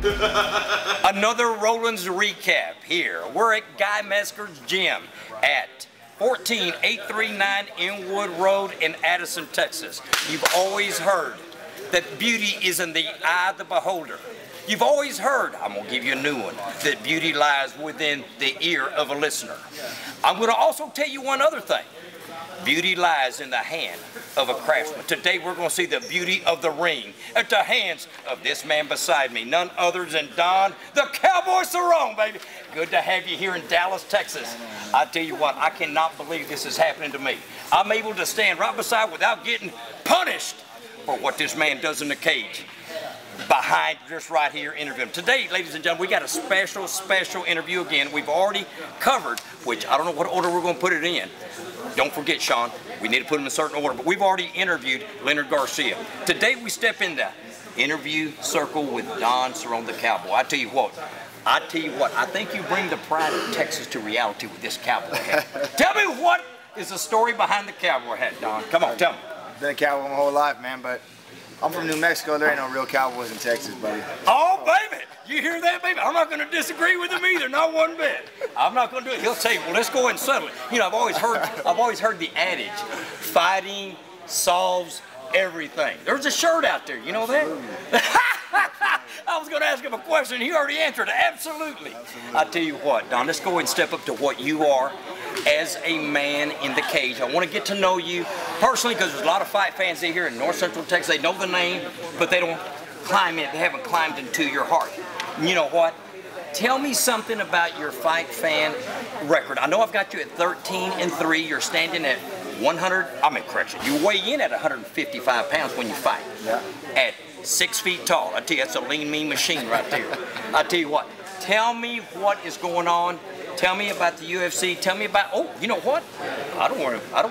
Another Roland's recap here. We're at Guy Mesker's gym at 14839 Inwood Road in Addison, Texas. You've always heard that beauty is in the eye of the beholder. You've always heard, I'm going to give you a new one, that beauty lies within the ear of a listener. I'm going to also tell you one other thing. Beauty lies in the hand of a craftsman. Today we're going to see the beauty of the ring at the hands of this man beside me, none other than Don, the Cowboy Cerrone, baby. Good to have you here in Dallas, Texas. I tell you what, I cannot believe this is happening to me. I'm able to stand right beside without getting punished for what this man does in the cage. Behind just right here interviewing. Today, ladies and gentlemen, we got a special interview again. We've already covered, which I don't know what order we're going to put it in. Don't forget, Sean, we need to put them in a certain order, but we've already interviewed Leonard Garcia. Today we step in the interview circle with Don Cerrone, the Cowboy. I tell you what, I think you bring the pride of Texas to reality with this cowboy hat. Tell me what is the story behind the cowboy hat, Don. Come on, tell me. Been a cowboy my whole life, man, but I'm from New Mexico. There ain't no real cowboys in Texas, buddy. Oh, baby! You hear that, baby? I'm not going to disagree with him either, not one bit. I'm not going to do it. He'll say, well, let's go ahead and settle it. You know, I've always heard the adage, fighting solves everything. There's a shirt out there, you know that? I was going to ask him a question, he already answered it. Absolutely. I tell you what, Don, let's go ahead and step up to what you are as a man in the cage. I want to get to know you personally because there's a lot of fight fans here in North Central Texas. They know the name, but they don't climb in. They haven't climbed into your heart. You know what? Tell me something about your fight fan record. I know I've got you at 13-3. You're standing at 100. You weigh in at 155 pounds when you fight. Yeah. At 6 feet tall. I tell you, that's a lean, mean machine right there. I tell you what. Tell me what is going on. Tell me about the UFC. Tell me about, oh, you know what? I don't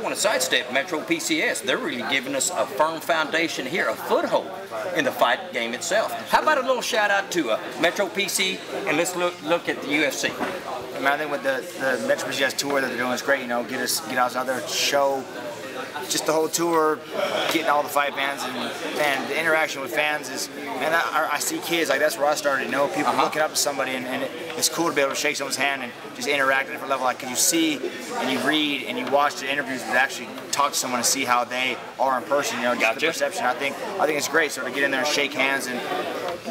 want to sidestep Metro PCS. They're really giving us a firm foundation here, a foothold in the fight game itself. How about a little shout out to Metro PC, and let's look at the UFC. I mean, I think with the Metro PCS tour that they're doing is great. You know, get us out there, show just the whole tour, getting all the fight fans, and man, the interaction with fans is, man, I see kids, like that's where I started, you know, people looking up to somebody, and it's cool to be able to shake someone's hand and just interact at a different level, like, cause you see, and you read, and you watch the interviews, but actually talk to someone and see how they are in person, you know, just the perception. I think it's great, so to get in there and shake hands, and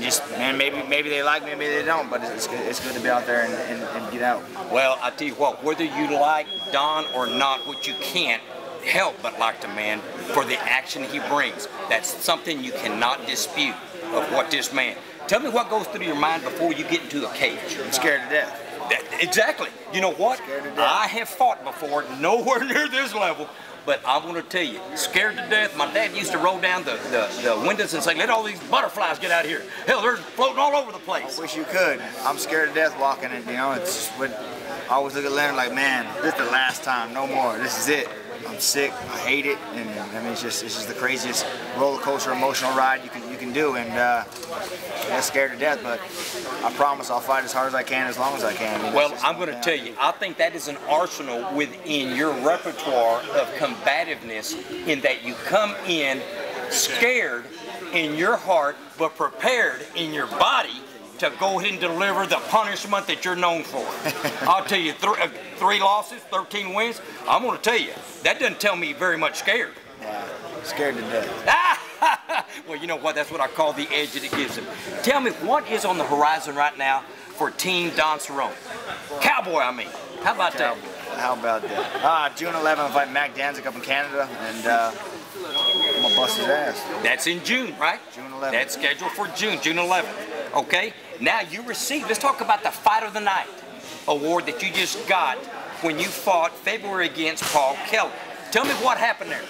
just, man, maybe they like me, maybe they don't, but it's good to be out there and get out. Well, I tell you what, whether you like Don or not, what you can't help but like the man for the action he brings. That's something you cannot dispute of what this man. Tell me what goes through your mind before you get into a cage. I'm scared to death. Exactly. You know what? Scared to death. I have fought before, nowhere near this level, but I'm going to tell you, scared to death. My dad used to roll down the windows and say, let all these butterflies get out of here. Hell, they're floating all over the place. I wish you could. I'm scared to death walking it, you know. It's what I always look at Leonard like, man, this is the last time, no more. This is it. I'm sick. I hate it, and I mean it's just the craziest roller coaster emotional ride you can do, and I'm scared to death. But I promise I'll fight as hard as I can, as long as I can. I mean, well, I'm going to tell you, I think that is an arsenal within your repertoire of combativeness, in that you come in scared in your heart, but prepared in your body to go ahead and deliver the punishment that you're known for. I'll tell you, 3 losses, 13 wins, I'm going to tell you, that doesn't tell me very much scared. Yeah, scared to death. Well, you know what, that's what I call the edge that it gives him. Tell me, what is on the horizon right now for Team Don Cerrone? Cowboy, I mean. How about that? How about that? June 11th, I fight Mac Danzig up in Canada, and I'm going to bust his ass. That's in June, right? June 11th. That's scheduled for June 11th. Okay? Now you received, let's talk about the Fight of the Night award that you just got when you fought February against Paul Kelly. Tell me what happened there.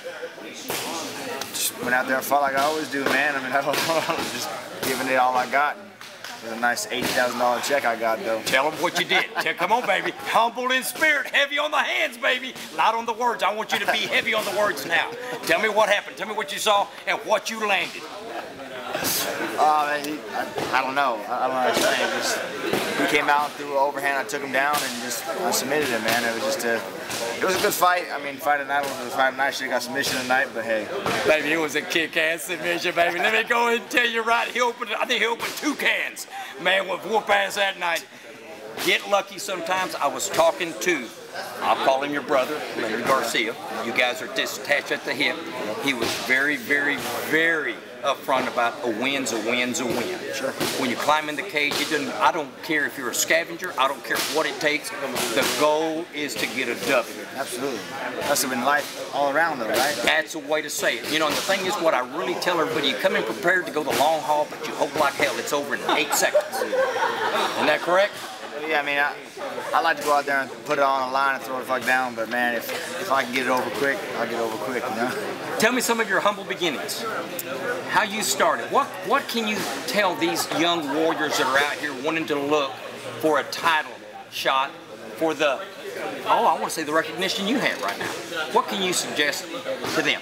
Just went out there and fought like I always do, man. I mean, I was just giving it all I got. It was a nice $80,000 check I got, though. Tell them what you did. Come on, baby. Humble in spirit, heavy on the hands, baby. Not on the words. I want you to be heavy on the words now. Tell me what happened. Tell me what you saw and what you landed. I don't know. I don't know how to explain it. Just, he came out, threw an overhand, I took him down, and just submitted him, man. It was just it was a good fight. I mean, fight of the night was a fight of the night. Should have got submission tonight, but hey. Baby, it was a kick-ass submission, baby. Let me go ahead and tell you right. I think he opened 2 cans. Man, with whoop ass that night. Get lucky sometimes. I was talking to, I'll call him your brother, Leonard Garcia. You guys are disattached at the hip. He was very, very, very upfront about a win's a win's a win. Sure. When you climb in the cage, I don't care if you're a scavenger, I don't care what it takes. The goal is to get a W. Absolutely. That's been life all around though, right? That's a way to say it. You know, and the thing is, what I really tell everybody, you come in prepared to go the long haul, but you hope like hell it's over in 8 seconds. Isn't that correct? Yeah, I mean, I like to go out there and put it on the line and throw the fuck down, but man, if I can get it over quick, I'll get it over quick, you know? Tell me some of your humble beginnings. How you started. What can you tell these young warriors that are out here wanting to look for a title shot for the, I want to say the recognition you have right now? What can you suggest to them?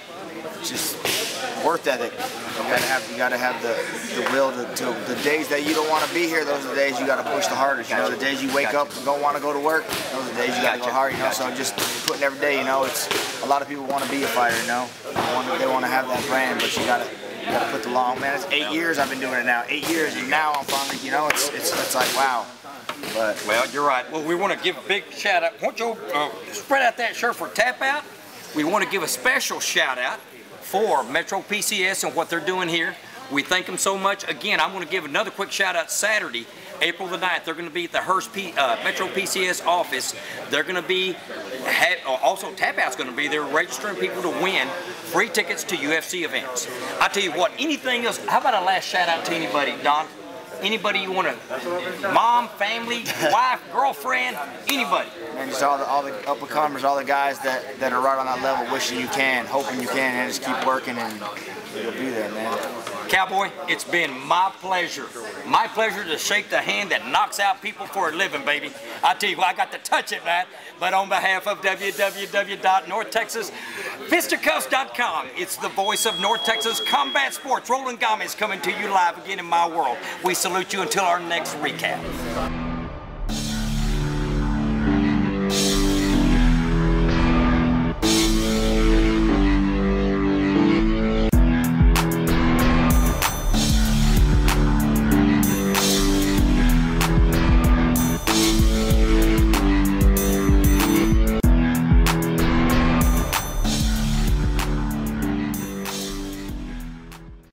Just work ethic. You gotta have the will to the days that you don't want to be here. Those are the days you gotta push the hardest. You know, the days you wake up and don't want to go to work. Those are the days you gotta go hard. You know, so just putting every day. You know, it's a lot of people want to be a fighter. You know, they want to have that brand, but you gotta put the long. Man, it's 8 years I've been doing it now. 8 years, and now I'm finally. You know, it's like wow. But well, you're right. Well, we want to give a big shout out. Why don't you spread out that shirt for TapouT? We want to give a special shout out for Metro PCS and what they're doing here. We thank them so much. Again, I'm going to give another quick shout out Saturday, April the 9th. They're going to be at the Hearst Metro PCS office. They're going to be, also TapouT's going to be there registering people to win free tickets to UFC events. I tell you what, anything else, how about a last shout out to anybody, Don? Anybody you want to, mom, family, wife, girlfriend, anybody. And just all the up-and-comers, all the guys that are right on that level, wishing you can, hoping you can, and just keep working and you'll be there, man. Cowboy, it's been my pleasure. My pleasure to shake the hand that knocks out people for a living, baby. I tell you what, I got to touch it, man. But on behalf of www.NorthTexasFisticuffs.com, it's the voice of North Texas combat sports. Roland Gomez coming to you live again in my world. We salute you until our next recap.